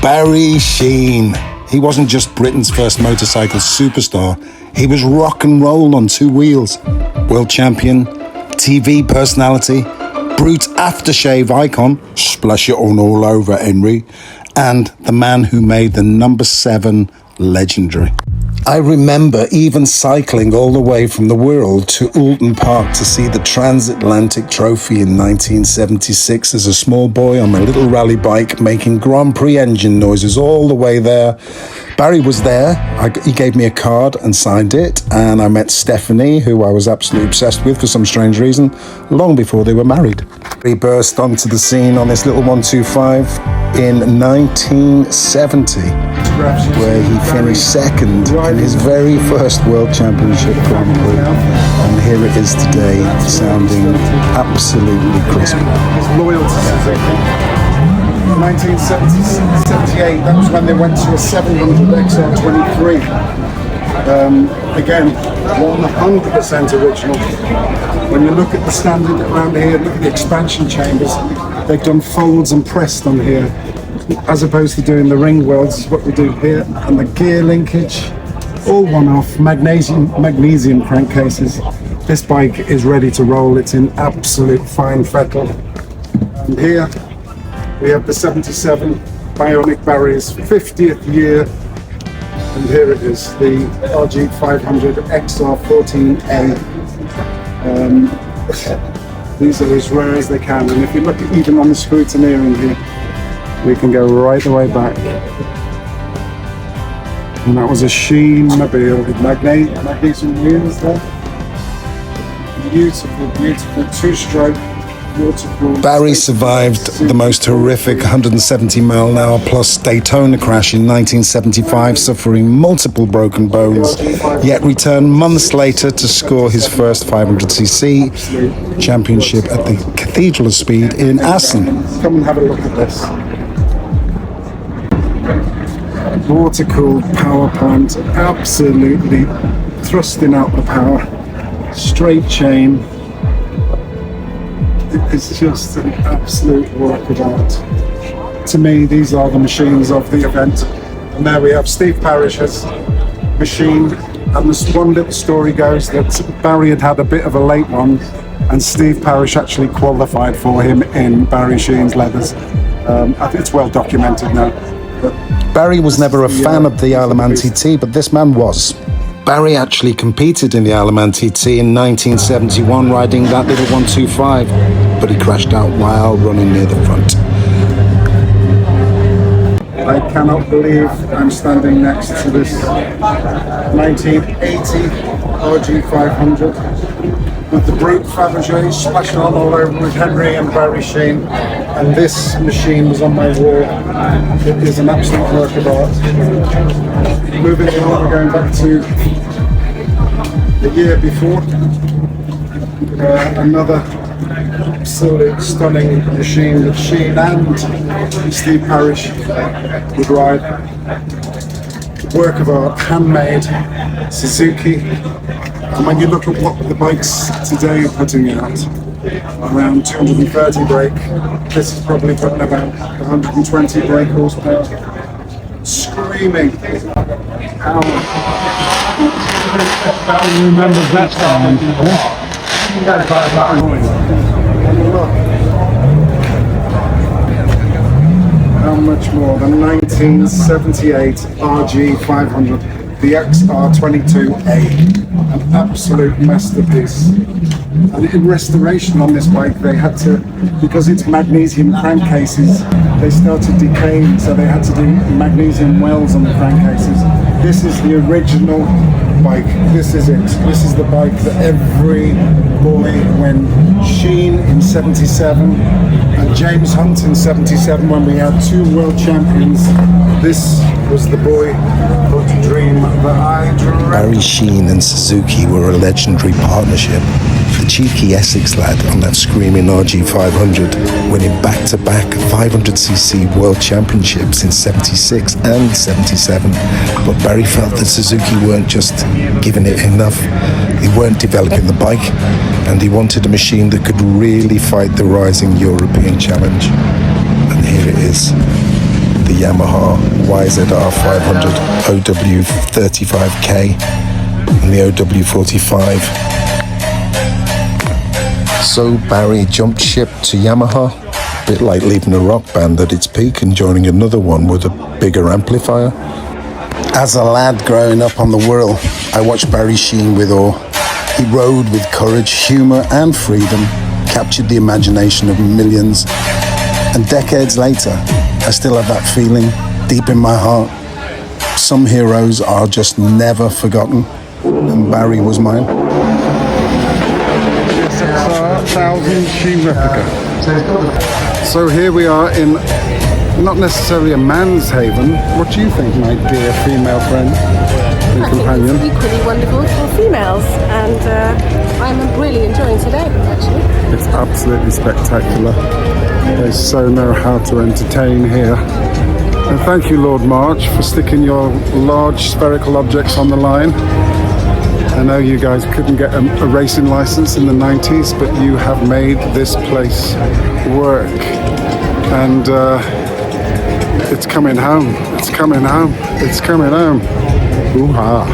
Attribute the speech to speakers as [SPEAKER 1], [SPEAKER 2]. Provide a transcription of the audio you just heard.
[SPEAKER 1] Barry Sheene. He wasn't just Britain's first motorcycle superstar, he was rock and roll on two wheels. World champion, TV personality, brute aftershave icon, splash it on all over Henry, and the man who made the number 7 legendary. I remember even cycling all the way from the Wirral to Oulton Park to see the Transatlantic Trophy in 1976 as a small boy on my little rally bike making Grand Prix engine noises all the way there. Barry was there. He gave me a card and signed it, and I met Stephanie, who I was absolutely obsessed with for some strange reason, long before they were married. He burst onto the scene on this little 125 in 1970, where he finished second in his very first World Championship Grand Prix. And here it is today, sounding absolutely crisp.
[SPEAKER 2] His loyalty. 1978, that was when they went to a 700 XR23. Again, 100% original. When you look at the standard around here, look at the expansion chambers, they've done folds and pressed on here, as opposed to doing the ring welds, is what we do here. And the gear linkage, all one-off, magnesium crankcases. This bike is ready to roll, it's in absolute fine fettle. And here, we have the 77 Bionic Barry's 50th year, and here it is, the RG500 XR14A. These are as rare as they can, and if you look at even on the scrutineering here, we can go right the way back. And that was a Sheenes mobile with magnesium wheels there. Beautiful, beautiful two-stroke.
[SPEAKER 1] Barry survived the most horrific 170-mile-an-hour plus Daytona crash in 1975, suffering multiple broken bones, yet returned months later to score his first 500cc championship at the Cathedral of Speed in Assen.
[SPEAKER 2] Come and have a look at this. Water-cooled power plant, absolutely thrusting out the power, straight chain. It's just an absolute work of art. To me, these are the machines of the event. And there we have Steve Parrish's machine. And this one little story goes that Barry had a bit of a late one, and Steve Parrish actually qualified for him in Barry Sheene's leathers. I think it's well documented now. But
[SPEAKER 1] Barry was never a fan of the Isleman TT, but this man was. Barry actually competed in the Isleman TT in 1971, riding that little 125, but he crashed out while running near the front.
[SPEAKER 2] I cannot believe I'm standing next to this 1980 RG500 with the brute Fabergé splashing on all over with Henry and Barry Sheene, and this machine was on my wall. It is an absolute work of art. Moving on, we're going back to the year before. Another absolute stunning machine that Sheene and Steve Parrish would ride. Work of art, handmade, Suzuki. And when you look at what the bikes today are putting out, around 230 brake, this is probably putting about 120 brake horsepower. Screaming power.
[SPEAKER 3] Who remembers that sound?
[SPEAKER 2] How much more than 1978 RG500, the XR22A, an absolute masterpiece. And in restoration on this bike, they had to, because it's magnesium crankcases, they started decaying, so they had to do magnesium wells on the crankcases. This is the original bike. This is it. This is the bike that every boy, when Sheene in 77 and James Hunt in 77, when we had 2 world champions, this was the boyhood dream that I dreamt.
[SPEAKER 1] Barry Sheene and Suzuki were a legendary partnership. The cheeky Essex lad on that screaming RG500, winning back-to-back 500cc world championships in 76 and 77. But Barry felt that Suzuki weren't just giving it enough. They weren't developing the bike, and he wanted a machine that could really fight the rising European challenge. And here it is, the Yamaha YZR 500 OW35K and the OW45. So Barry jumped ship to Yamaha, a bit like leaving a rock band at its peak and joining another one with a bigger amplifier. As a lad growing up on the Wirral, I watched Barry Sheene with awe. He rode with courage, humour and freedom, captured the imagination of millions. And decades later, I still have that feeling deep in my heart. Some heroes are just never forgotten, and Barry was mine.
[SPEAKER 2] SXR 1000 Sheen replica. So here we are in not necessarily a man's haven. What do you think, my dear female friend and companion?
[SPEAKER 4] I think it's equally wonderful for females, and I'm really enjoying today, actually.
[SPEAKER 2] It's absolutely spectacular. They so know how to entertain here. And thank you, Lord March, for sticking your large spherical objects on the line. I know you guys couldn't get a racing license in the 90s, but you have made this place work. And it's coming home. It's coming home. It's coming home. Hoo-ha.